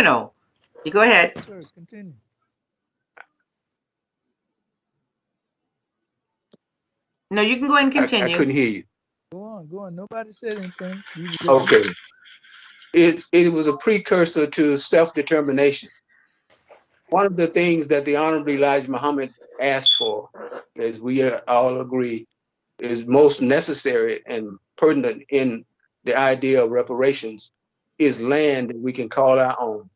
No, you go ahead. Sir, continue. No, you can go ahead and I continue. couldn't hear you. Go on, go on. Nobody said anything. You were just Okay. It was a precursor to self-determination. One of the things that the Honorable Elijah Muhammad asked for, as we all agree, is most necessary and pertinent in the idea of reparations, is land that we can call our own.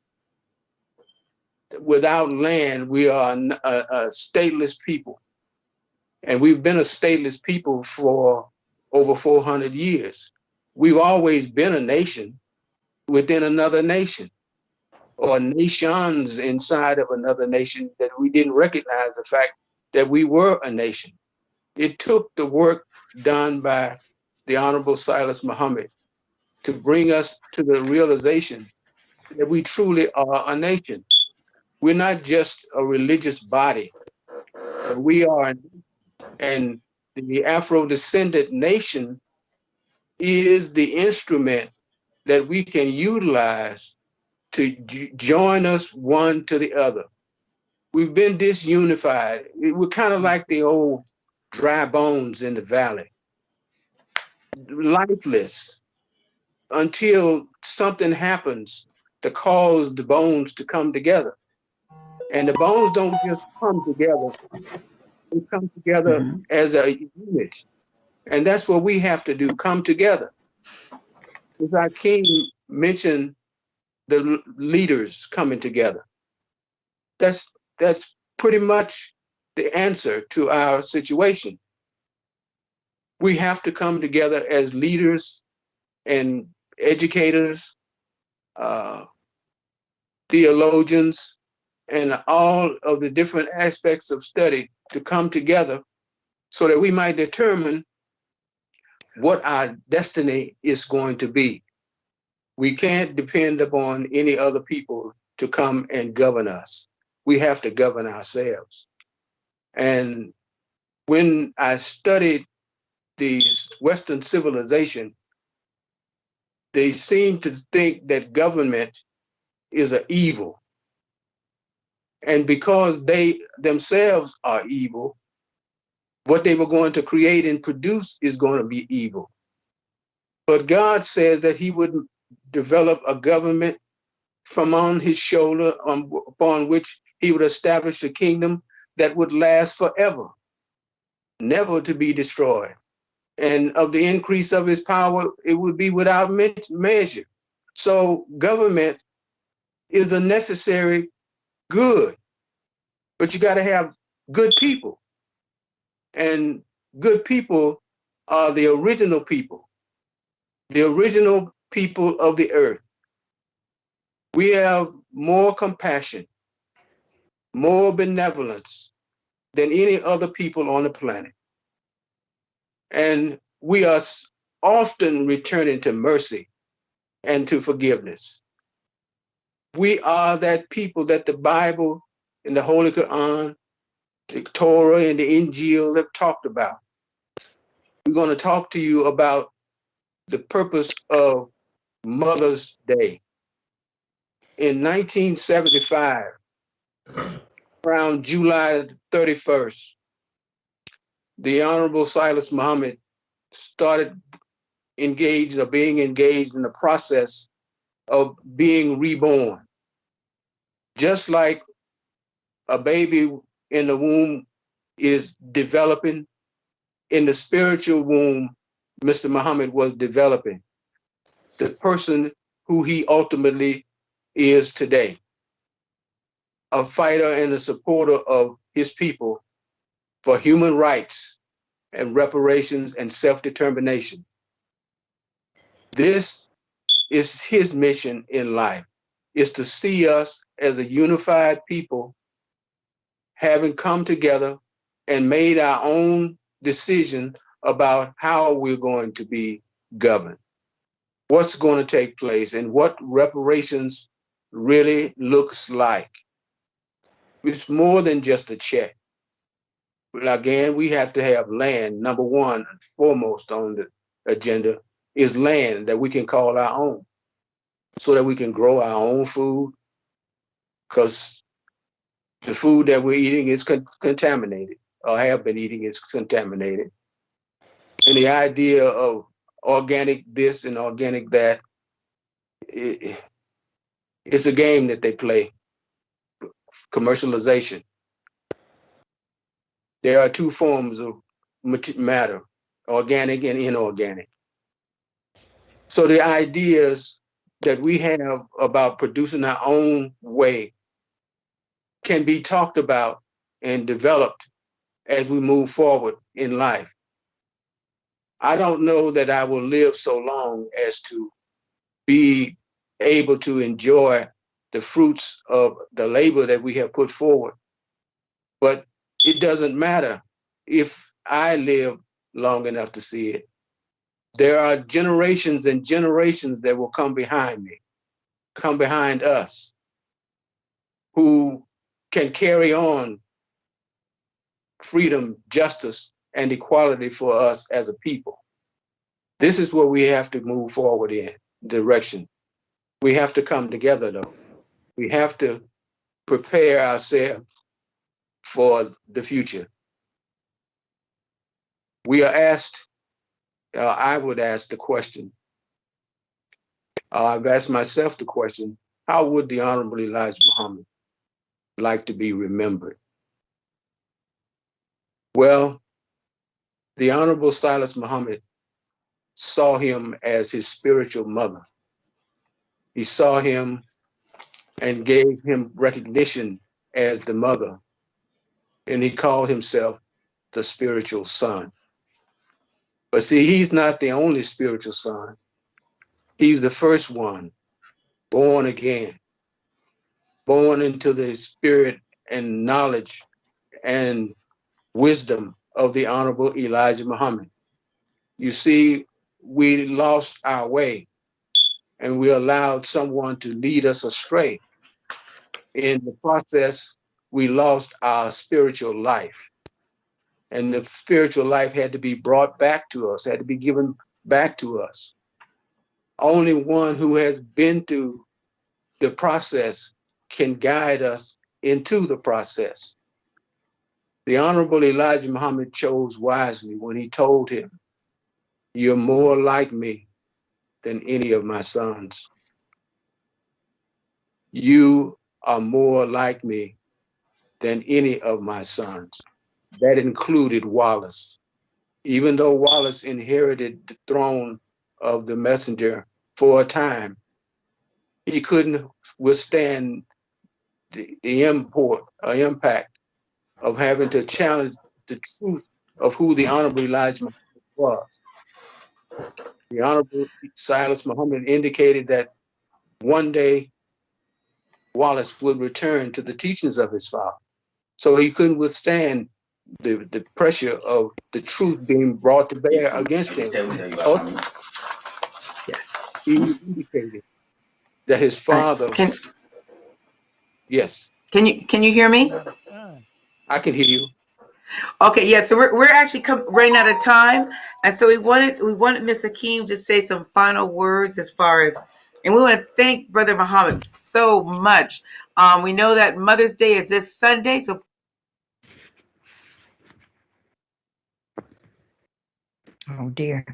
Without land, we are a stateless people. And we've been a stateless people for over 400 years. We've always been a nation within another nation, or nations inside of another nation, that we didn't recognize the fact that we were a nation. It took the work done by the Honorable Silas Muhammad to bring us to the realization that we truly are a nation. We're not just a religious body, but we are, and the Afro-descendant nation is the instrument that we can utilize to join us one to the other. We've been disunified. We're kind of like the old dry bones in the valley, lifeless until something happens to cause the bones to come together. And the bones don't just come together, they come together Mhm. as a unit. And that's what we have to do, come together. As our king mentioned, the leaders coming together. That's pretty much the answer to our situation. We have to come together as leaders and educators, uh, theologians, and all of the different aspects of study to come together so that we might determine what our destiny is going to be. We can't depend upon any other people to come and govern us. We have to govern ourselves. And when I studied the Western civilization, they seem to think that government is an evil. And because they themselves are evil, what they were going to create and produce is going to be evil. But God says that He would develop a government from on His shoulder, upon which He would establish a kingdom that would last forever, never to be destroyed. And of the increase of His power, it would be without measure. So government is a necessary good, but you got to have good people. And good people are the original people of the earth. We have more compassion, more benevolence than any other people on the planet. And we are often returning to mercy and to forgiveness. We are that people that the Bible and the Holy Quran, the Torah and the Injil have talked about. We're going to talk to you about the purpose of Mother's Day. In 1975, around July 31st, the Honorable Silas Muhammad started being engaged in the process of being reborn. Just like a baby in the womb is developing, in the spiritual womb, Mr. Muhammad was developing the person who he ultimately is today, a fighter and a supporter of his people for human rights and reparations and self-determination. This is his mission in life, is to see us as a unified people, having come together and made our own decision about how we're going to be governed, what's going to take place, and what reparations really looks like. It's more than just a check. But again, we have to have land. Number one and foremost on the agenda is land that we can call our own so that we can grow our own food, because the food that we're eating is contaminated, or have been eating is contaminated. And the idea of organic this and organic that, it's a game that they play, commercialization. There are two forms of matter, organic and inorganic. So the ideas that we have about producing our own way can be talked about and developed as we move forward in life. I don't know that I will live so long as to be able to enjoy the fruits of the labor that we have put forward. But it doesn't matter if I live long enough to see it. There are generations and generations that will come behind me, come behind us, who can carry on freedom, justice, and equality for us as a people. This is where we have to move forward in direction. We have to come together, though. We have to prepare ourselves for the future. We are asked, I would ask the question, I've asked myself the question, how would the Honorable Elijah Muhammad like to be remembered? Well, the Honorable Silas Muhammad saw him as his spiritual mother. He saw him and gave him recognition as the mother, and he called himself the spiritual son. But see, he's not the only spiritual son. He's the first one, born again, born into the spirit and knowledge and wisdom of the Honorable Elijah Muhammad. You see, we lost our way and we allowed someone to lead us astray. In the process, we lost our spiritual life. And the spiritual life had to be brought back to us, had to be given back to us. Only one who has been through the process can guide us into the process. The Honorable Elijah Muhammad chose wisely when he told him, "You're more like me than any of my sons. You are more like me than any of my sons." That included Wallace. Even though Wallace inherited the throne of the messenger for a time, he couldn't withstand the impact of having to challenge the truth of who the Honorable Elijah Muhammad was. The Honorable Silas Muhammad indicated that one day Wallace would return to the teachings of his father. So he couldn't withstand the pressure of the truth being brought to bear against him. Yes. He indicated that his father. Yes. Can you hear me? I can hear you. Okay, yeah. So we're actually running out of time, and so we wanted Ms. Hakim to say some final words as far as, and we want to thank Brother Muhammad so much. We know that Mother's Day is this Sunday, so. Oh dear.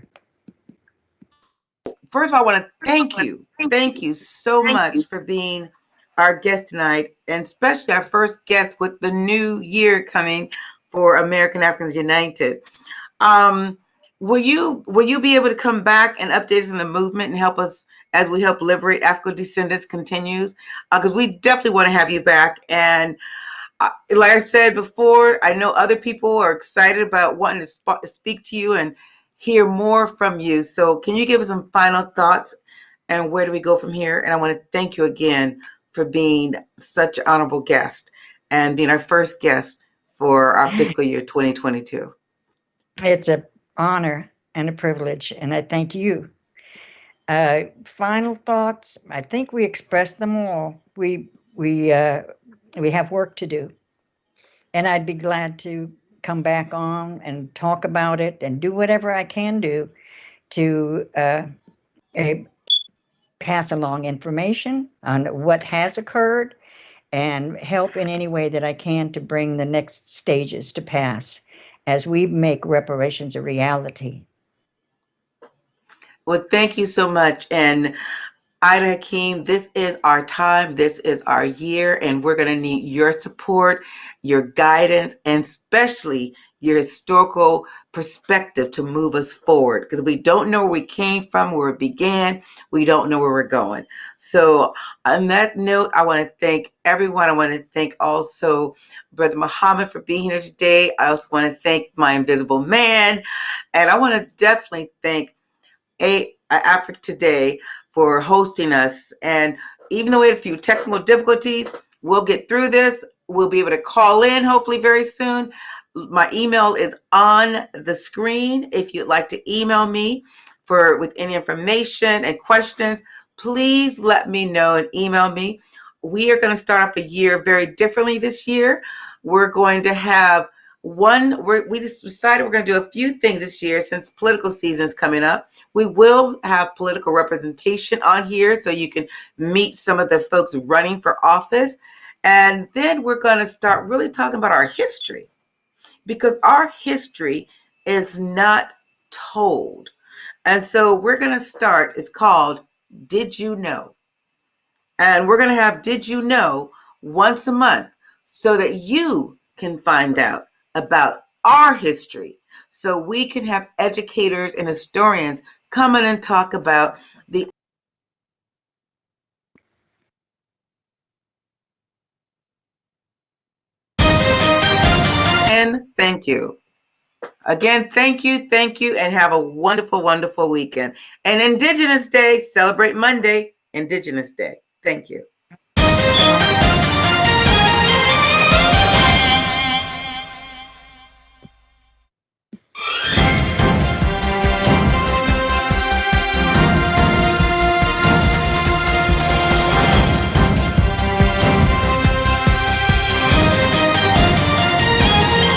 First of all, I want to thank you. Thank you so much for being our guest tonight, and especially our first guest with the new year coming for American Africans United. Will you be able to come back and update us on the movement and help us as we help liberate Afro descendants continues? Because we definitely want to have you back. And like I said before, I know other people are excited about wanting to speak to you and hear more from you. So can you give us some final thoughts and where do we go from here? And I want to thank you again for being such an honorable guest and being our first guest for our fiscal year 2022. It's an honor and a privilege, and I thank you. Final thoughts, I think we expressed them all. We have work to do, and I'd be glad to come back on and talk about it and do whatever I can do to pass along information on what has occurred and help in any way that I can to bring the next stages to pass as we make reparations a reality. Well, thank you so much. And Ida Hakim, this is our time, this is our year, and we're going to need your support, your guidance, and especially your historical perspective to move us forward, because we don't know where we came from, where we began, we don't know where we're going. So on that note, I want to thank everyone. I want to thank also Brother Muhammad for being here today. I also want to thank my invisible man, and I want to definitely thank Afrique Today for hosting us. And even though we had a few technical difficulties, we'll get through this. We'll be able to call in hopefully very soon. My email is on the screen. If you'd like to email me with any information and questions, please let me know and email me. We are going to start off a year very differently this year. We're going to have we just decided we're going to do a few things this year since political season is coming up. We will have political representation on here so you can meet some of the folks running for office. And then we're going to start really talking about our history, because our history is not told. And so we're going to start, it's called Did You Know? And we're going to have Did You Know once a month so that you can find out about our history, so we can have educators and historians come in and talk about the. And thank you. Again, thank you, and have a wonderful, wonderful weekend. And Indigenous Day, celebrate Monday, Indigenous Day. Thank you.